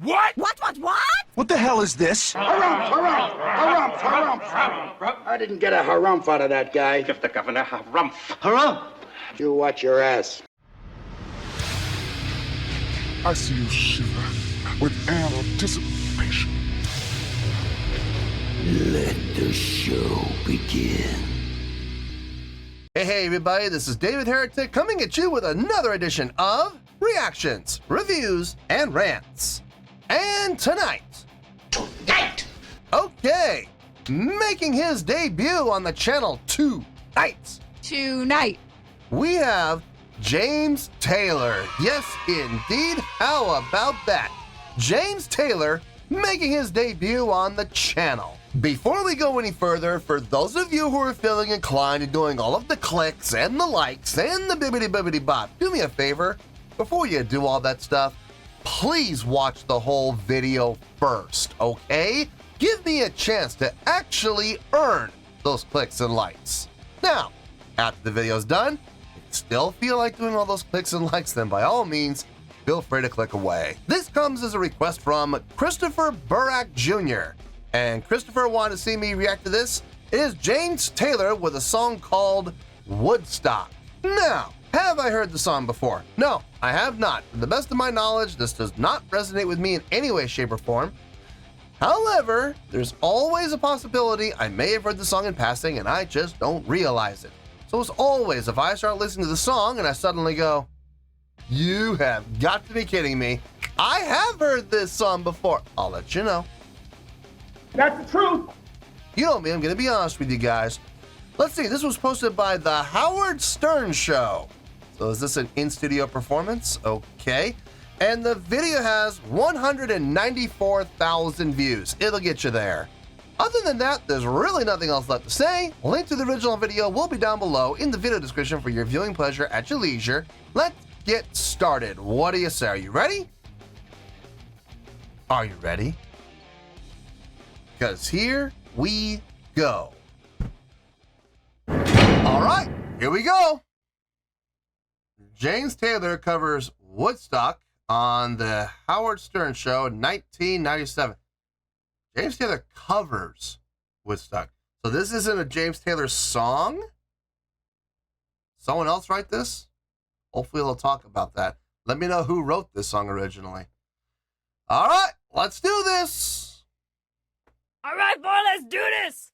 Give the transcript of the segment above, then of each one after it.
What? What? What the hell is this? Harumph. I didn't get a harumph out of that guy. Give the governor harumph. Harumph? You watch your ass. I see you shiver with anticipation. Let the show begin. Hey everybody, this is David Heretic coming at you with another edition of Reactions, Reviews, and Rants. And tonight, okay, making his debut on the channel tonight, we have James Taylor. Yes, indeed, how about that? James Taylor making his debut on the channel. Before we go any further, for those of you who are feeling inclined to doing all of the clicks and the likes and the bibbidi bop, do me a favor, before you do all that stuff, please watch the whole video first, okay? Give me a chance to actually earn those clicks and likes. Now, after the video's done, if you still feel like doing all those clicks and likes, then by all means, feel free to click away. This comes as a request from Christopher Burak Jr., and Christopher wanted to see me react to this. It is James Taylor with a song called Woodstock. Now, have I heard the song before? No, I have not. To the best of my knowledge, this does not resonate with me in any way, shape, or form. However, there's always a possibility I may have heard the song in passing and I just don't realize it. So as always, if I start listening to the song and I suddenly go, you have got to be kidding me, I have heard this song before, I'll let you know. That's the truth. You know me, I'm going to be honest with you guys. Let's see, this was posted by The Howard Stern Show. So is this an in-studio performance? Okay. And the video has 194,000 views. It'll get you there. Other than that, there's really nothing else left to say. Link to the original video will be down below in the video description for your viewing pleasure at your leisure. Let's get started. What do you say? Are you ready? Are you ready? Because here we go. All right, here we go. James Taylor covers Woodstock on the Howard Stern Show in 1997. James Taylor covers Woodstock. So this isn't a James Taylor song? Someone else write this? Hopefully they'll talk about that. Let me know who wrote this song originally. All right, let's do this. All right, boy, let's do this.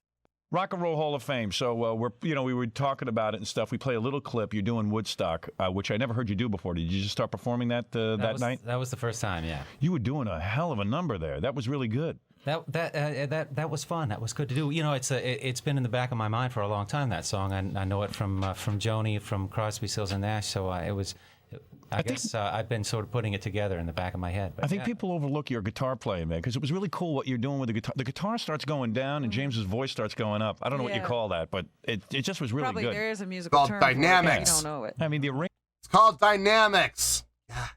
Rock and Roll Hall of Fame. So we were talking about it and stuff. We play a little clip. You're doing Woodstock, which I never heard you do before. Did you just start performing that night? That was the first time, yeah. You were doing a hell of a number there. That was really good. That was fun. That was good to do. You know, it's been in the back of my mind for a long time. That song. I know it from Joni, from Crosby, Stills and Nash. So I guess I've been sort of putting it together in the back of my head. But I think people overlook your guitar playing, man, because it was really cool what you're doing with the guitar. The guitar starts going down and James's voice starts going up. I don't know what you call that, but it just was really Probably good. there is a musical term called dynamics. for it, you don't know it. I mean, the arrangement. It's called dynamics. Yeah.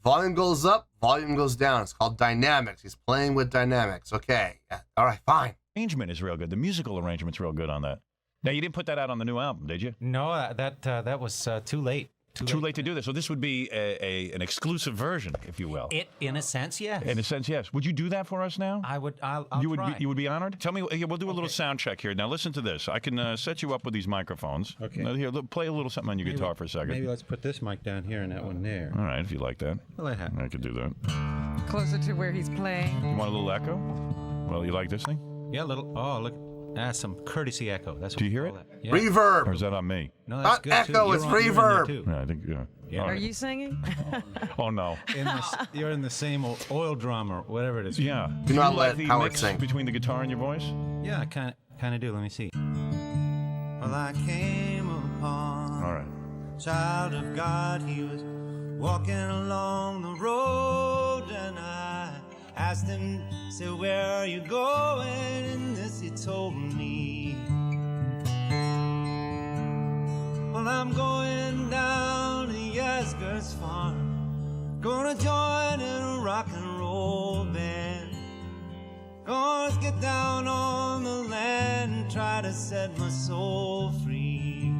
Volume goes up, volume goes down. It's called dynamics. He's playing with dynamics. Okay. Yeah. All right, fine. Arrangement is real good. The musical arrangement's real good on that. Now, you didn't put that out on the new album, did you? No, that was too late. Too late to do this. So this would be an exclusive version, if you will. In a sense, yes. In a sense, yes. Would you do that for us now? I would. I'll try. You would be honored. Tell me. Here, we'll do a little sound check here. Now listen to this. I can set you up with these microphones. Okay. Now, here, play a little something on your guitar for a second. Maybe let's put this mic down here and that one there. All right, if you like that. Well, I could do that. Closer to where he's playing. You want a little echo? Well, you like this thing? Yeah, a little. Oh, look. That's some courtesy echo. That's what Do you hear it? Yeah. Reverb. Or is that on me? No, that's Not good echo, too. it's reverb. Yeah, I think. Yeah. Are you singing? Oh no. You're in the same oil drum or whatever it is. Yeah. Do not like let the Howard mix sing. between the guitar and your voice? Yeah, I kind of do. Let me see. Well, I came upon All right. child of God. He was walking along the road, and I asked him, said, where are you going? And this he told me. Well, I'm going down to Yasgur's farm, gonna join in a rock and roll band, gonna get down on the land and try to set my soul free.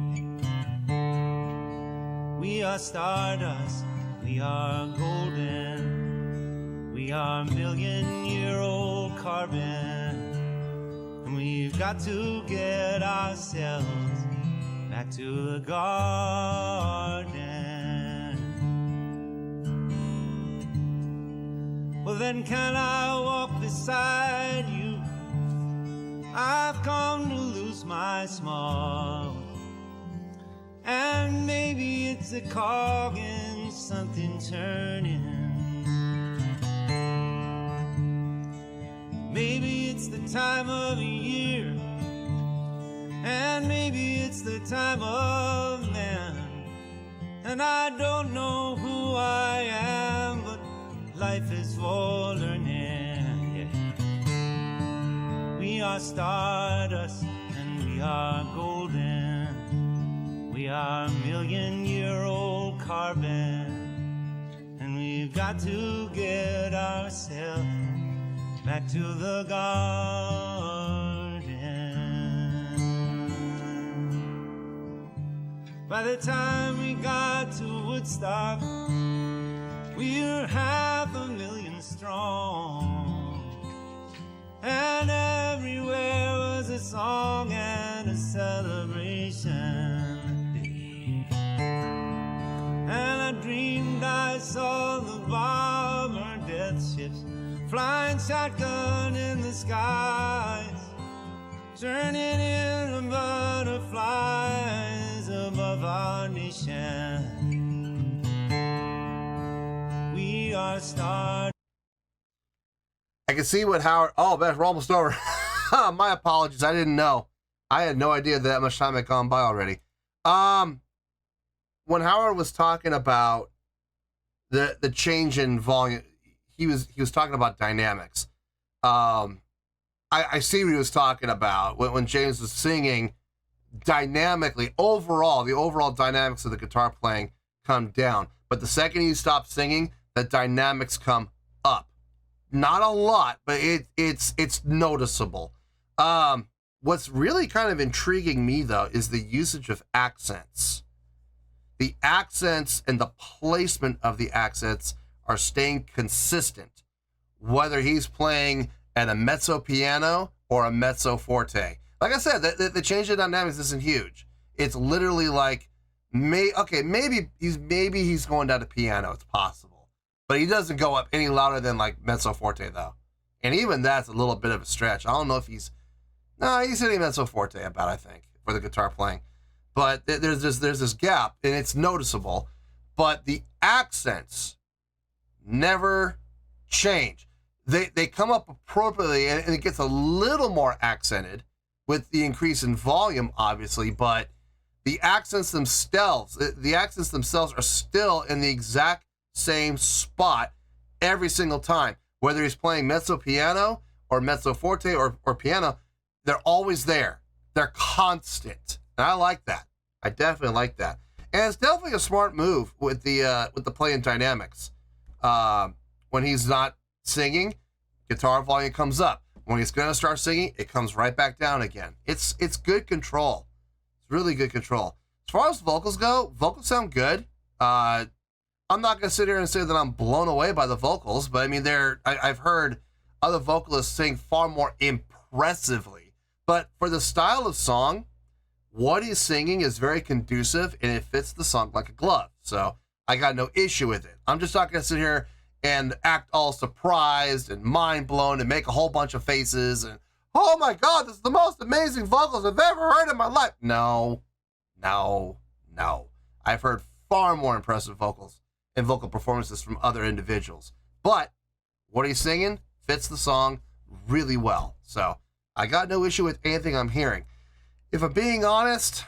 We are stardust, we are golden, are a million-year-old carbon, and we've got to get ourselves back to the garden. Well, then can I walk beside you? I've come to lose my small, and maybe it's a cog in something turning. Maybe it's the time of year, and maybe it's the time of man, and I don't know who I am, but life is for learning. Yeah. We are stardust and we are golden. We are a million-year-old carbon, and we've got to get ourselves back to the garden. By the time we got to Woodstock, we were 500,000 strong, and everywhere was a song and a celebration. And I dreamed I saw the bomber death ships flying shotgun in the skies, turning into butterflies above our nation. We are stars. I can see what Howard. Oh, man, we're almost over. My apologies. I didn't know. I had no idea that much time had gone by already. When Howard was talking about the change in volume, he was talking about dynamics. I see what he was talking about when James was singing. Dynamically, the overall dynamics of the guitar playing come down, but the second he stops singing, the dynamics come up. Not a lot, but it's noticeable. What's really kind of intriguing me, though, is the usage of accents. The accents and the placement of the accents are staying consistent, whether he's playing at a mezzo piano or a mezzo forte. Like I said, the change in dynamics isn't huge. It's literally like, maybe he's going down to piano. It's possible, but he doesn't go up any louder than like mezzo forte, though. And even that's a little bit of a stretch. I don't know if he's hitting mezzo forte about, I think, for the guitar playing. But there's this gap, and it's noticeable. But the accents never change. They come up appropriately, and it gets a little more accented with the increase in volume, obviously. But the accents themselves are still in the exact same spot every single time. Whether he's playing mezzo piano or mezzo forte or piano, they're always there. They're constant. And I like that. I definitely like that. And it's definitely a smart move with the play and dynamics. When he's not singing, guitar volume comes up. When he's going to start singing, it comes right back down again. It's good control. It's really good control. As far as vocals go, vocals sound good. I'm not going to sit here and say that I'm blown away by the vocals, but I mean, I've heard other vocalists sing far more impressively. But for the style of song, what he's singing is very conducive, and it fits the song like a glove. So I got no issue with it. I'm just not going to sit here and act all surprised and mind blown and make a whole bunch of faces and, oh my God, this is the most amazing vocals I've ever heard in my life. No. I've heard far more impressive vocals and vocal performances from other individuals. But what he's singing fits the song really well. So I got no issue with anything I'm hearing. If I'm being honest,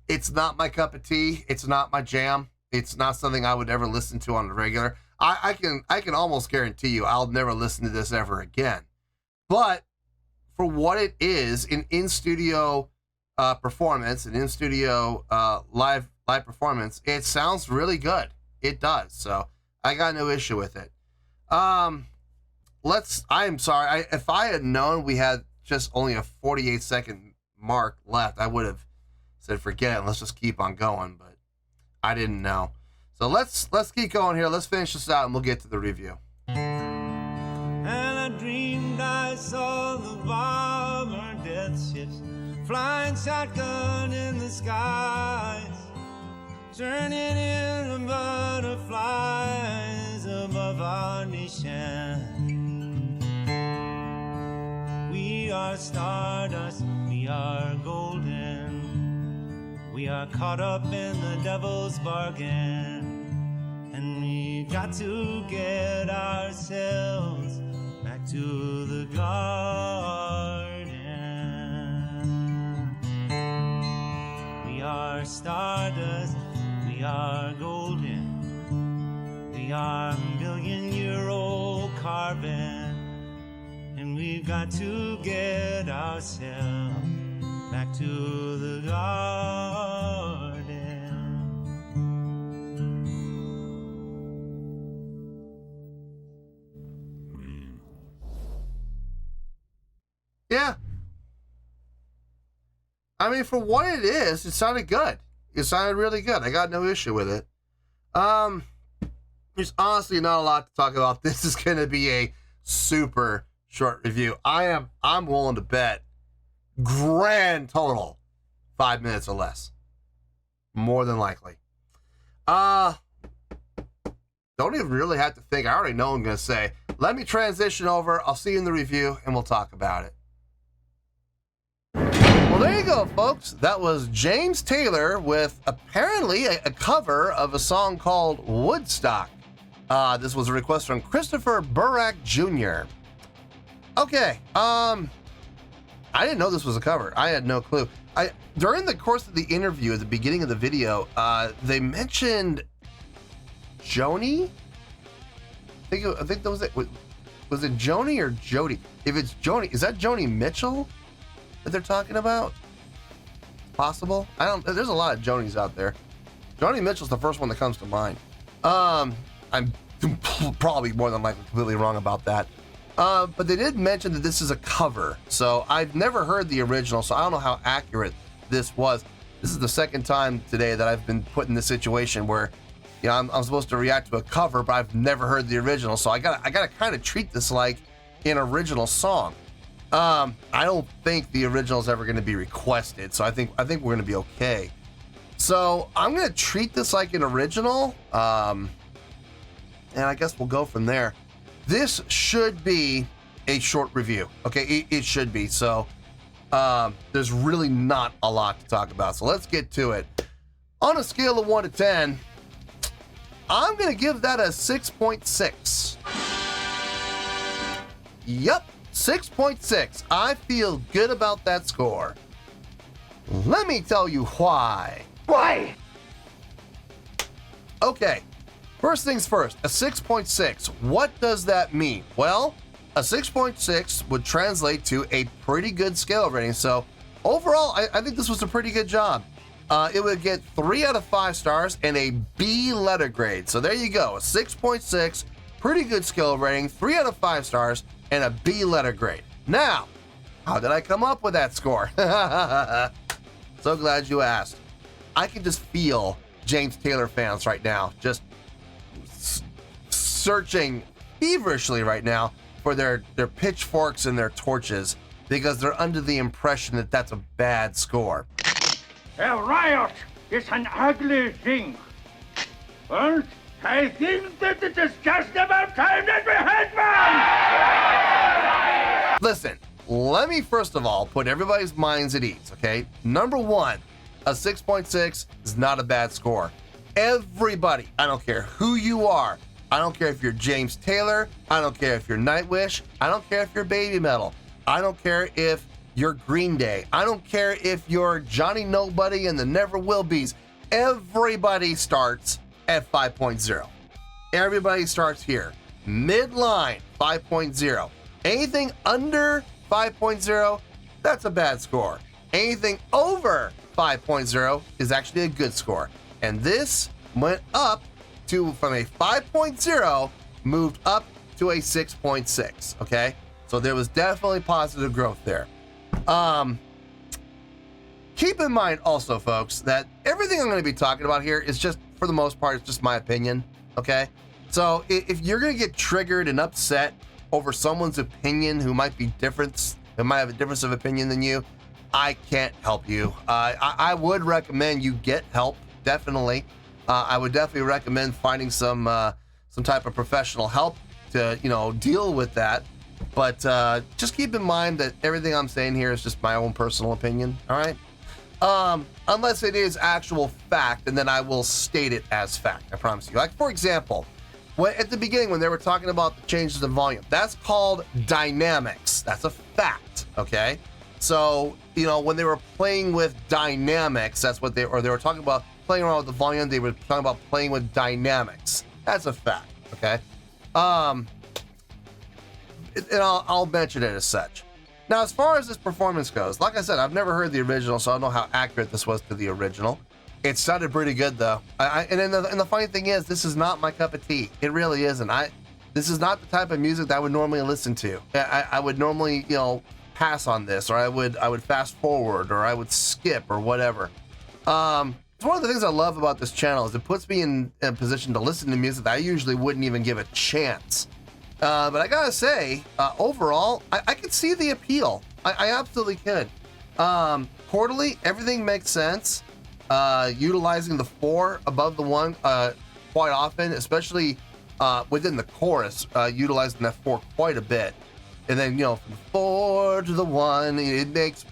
it's not my cup of tea. It's not my jam. It's not something I would ever listen to on the regular. I can almost guarantee you I'll never listen to this ever again. But for what it is, an in-studio performance, an in-studio live performance, it sounds really good. It does. So I got no issue with it. I'm sorry. If I had known we had just only a 48-second mark left, I would have said forget it and let's just keep on going, but I didn't know. So let's keep going here. Let's finish this out and we'll get to the review. ships, flying shotgun in the skies, turning into butterflies above our nation. We are stardust, we are golden, we are caught up in the devil's bargain, and we got to get ourselves back to the garden. We are stardust, we are golden, we are million-year-old carving, and we've got to get ourselves back to the garden. Yeah. I mean, for what it is, it sounded good. It sounded really good. I got no issue with it. There's honestly not a lot to talk about. This is going to be a super short review. I'm willing to bet grand total 5 minutes or less. More than likely. Don't even really have to think. I already know what I'm going to say. Let me transition over. I'll see you in the review and we'll talk about it. Well, there you go, folks. That was James Taylor with apparently a cover of a song called Woodstock. This was a request from Christopher Burak Jr. Okay, I didn't know this was a cover. I had no clue. During the course of the interview, at the beginning of the video, they mentioned Joni. I think that was it. Was it Joni or Jody? If it's Joni, is that Joni Mitchell that they're talking about? Possible? There's a lot of Jonis out there. Joni Mitchell's the first one that comes to mind. I'm probably more than likely completely wrong about that. But they did mention that this is a cover. So I've never heard the original, so I don't know how accurate this was. This is the second time today that I've been put in this situation where, you know, I'm supposed to react to a cover, but I've never heard the original. So I gotta kind of treat this like an original song. I don't think the original is ever going to be requested, so I think we're going to be okay. So I'm going to treat this like an original, and I guess we'll go from there. This should be a short review, okay? It should be. So there's really not a lot to talk about. So let's get to it. On a scale of 1 to 10, I'm going to give that a 6.6. Yep. 6.6. I feel good about that score. Let me tell you why. Why? Okay, first things first, a 6.6. What does that mean? Well, a 6.6 would translate to a pretty good scale rating. So overall, I think this was a pretty good job. It would get 3 out of 5 stars and a B letter grade. So there you go, a 6.6, pretty good scale rating, 3 out of 5 stars, and a B letter grade. Now, how did I come up with that score? So glad you asked. I can just feel James Taylor fans right now, just searching feverishly right now for their pitchforks and their torches because they're under the impression that that's a bad score. A riot is an ugly thing. And I think that it is just about time that we had one! Listen, let me first of all put everybody's minds at ease, okay? Number one, a 6.6 is not a bad score. Everybody, I don't care who you are, I don't care if you're James Taylor, I don't care if you're Nightwish, I don't care if you're Baby Metal, I don't care if you're Green Day, I don't care if you're Johnny Nobody and the Never Will Be's. Everybody starts at 5.0. Everybody starts here. Midline, 5.0. Anything under 5.0, that's a bad score. Anything over 5.0 is actually a good score. And this went up to, from a 5.0, moved up to a 6.6, okay? So there was definitely positive growth there. Keep in mind also, folks, that everything I'm going to be talking about here is just, for the most part, it's just my opinion, okay? So if you're going to get triggered and upset over someone's opinion who might be different, who might have a difference of opinion than you, I can't help you. I would recommend you get help, definitely. I would definitely recommend finding some type of professional help to, deal with that. But just keep in mind that everything I'm saying here is just my own personal opinion, all right? Unless it is actual fact, and then I will state it as fact, I promise you. Like, for example, at the beginning when they were talking about the changes in volume, that's called dynamics. That's a fact, okay? So, when they were playing with dynamics, that's what they were talking about playing around with the volume, they were talking about playing with dynamics. That's a fact, okay? And I'll mention it as such. Now, as far as this performance goes, like I said, I've never heard the original, so I don't know how accurate this was to the original. It sounded pretty good, though. And the funny thing is, this is not my cup of tea. It really isn't. This is not the type of music that I would normally listen to. I would normally, pass on this, or I would fast forward, or I would skip, or whatever. It's one of the things I love about this channel is it puts me in a position to listen to music that I usually wouldn't even give a chance. But I gotta say, overall, I could see the appeal. I absolutely could. Quarterly, everything makes sense. Utilizing the 4 above the 1 quite often, especially within the chorus, utilizing that 4 quite a bit. And then, from the 4 to the 1, it makes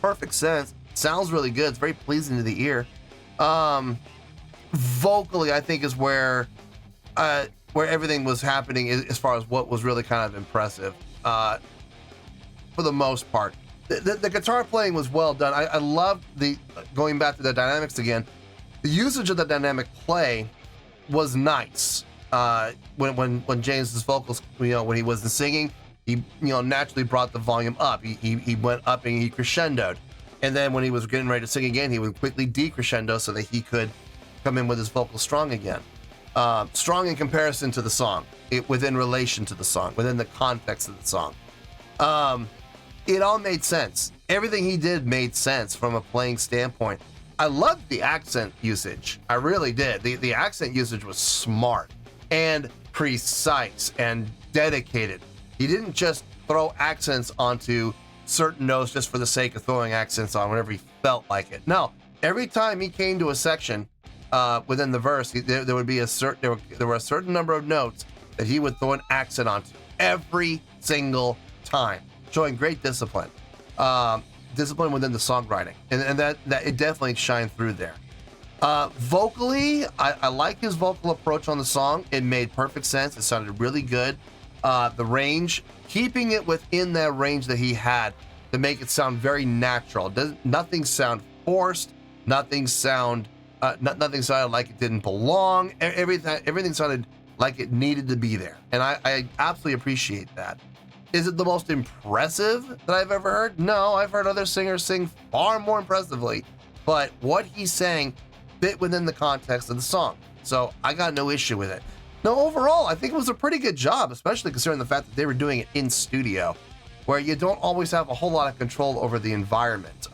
perfect sense. Sounds really good. It's very pleasing to the ear. Vocally, I think is where everything was happening as far as what was really kind of impressive, for the most part. The guitar playing was well done. I loved going back to the dynamics again, the usage of the dynamic play was nice. When James's vocals, when he wasn't singing, he, naturally brought the volume up. He went up and he crescendoed. And then when he was getting ready to sing again, he would quickly decrescendo so that he could come in with his vocals strong again. Strong in comparison to the song, within relation to the song, within the context of the song. It all made sense. Everything he did made sense from a playing standpoint. I loved the accent usage. I really did. The accent usage was smart and precise and dedicated. He didn't just throw accents onto certain notes just for the sake of throwing accents on whenever he felt like it. No, every time he came to a section within the verse, there would be there were a certain number of notes that he would throw an accent onto every single time, showing great discipline. Discipline within the songwriting, and that it definitely shined through there. Vocally, I like his vocal approach on the song. It made perfect sense. It sounded really good. The range, keeping it within that range that he had to make it sound very natural. Nothing sound forced. Nothing sounded like it didn't belong. Everything sounded like it needed to be there, and I absolutely appreciate that. Is it the most impressive that I've ever heard? No, I've heard other singers sing far more impressively, but what he sang fit within the context of the song, so I got no issue with it. No, overall, I think it was a pretty good job, especially considering the fact that they were doing it in studio, where you don't always have a whole lot of control over the environment.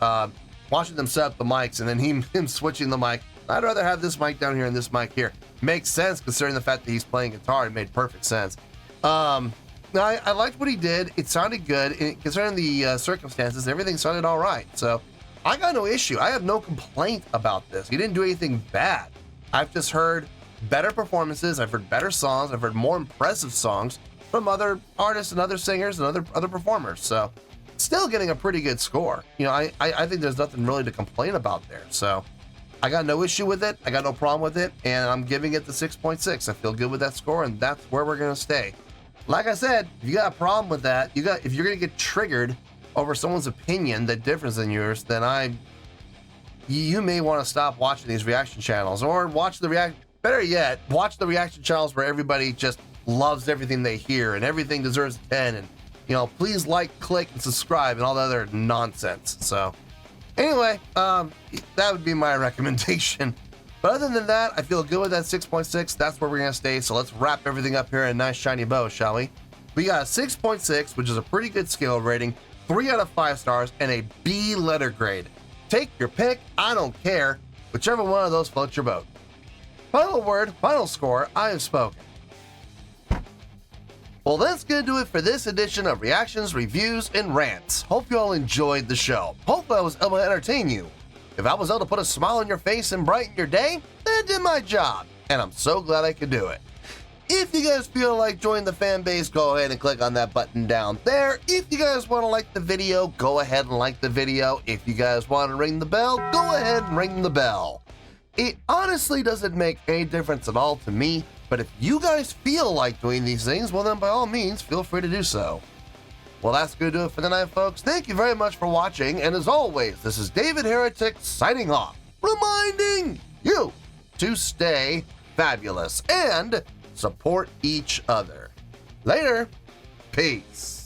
Watching them set up the mics and then him switching the mic, I'd rather have this mic down here and this mic here. Makes sense considering the fact that he's playing guitar. It made perfect sense. I liked what he did. It sounded good. Considering the circumstances, everything sounded all right. So I got no issue. I have no complaint about this. He didn't do anything bad. I've just heard better performances. I've heard better songs. I've heard more impressive songs from other artists and other singers and other performers. So still getting a pretty good score. I think there's nothing really to complain about there. So I got no issue with it. I got no problem with it. And I'm giving it the 6.6. I feel good with that score, and that's where we're going to stay. Like I said, if you got a problem with that, if you're gonna get triggered over someone's opinion that differs than yours, then you may want to stop watching these reaction channels, or watch better yet, watch the reaction channels where everybody just loves everything they hear and everything deserves a 10, and please like, click, and subscribe and all the other nonsense. So anyway, that would be my recommendation. But other than that, I feel good with that 6.6. That's where we're going to stay. So let's wrap everything up here in a nice shiny bow, shall we? We got a 6.6, which is a pretty good scale rating, 3 out of 5 stars, and a B letter grade. Take your pick. I don't care. Whichever one of those floats your boat. Final word, final score, I have spoken. Well, that's gonna do it for this edition of Reactions, Reviews, and Rants. Hope you all enjoyed the show. Hope I was able to entertain you. If I was able to put a smile on your face and brighten your day, then I did my job, and I'm so glad I could do it. If you guys feel like joining the fan base, go ahead and click on that button down there. If you guys want to like the video, go ahead and like the video. If you guys want to ring the bell, go ahead and ring the bell. It honestly doesn't make any difference at all to me, but if you guys feel like doing these things, well then by all means, feel free to do so. Well, that's going to do it for tonight, folks. Thank you very much for watching, and as always, this is David Heretic signing off, reminding you to stay fabulous and support each other. Later. Peace.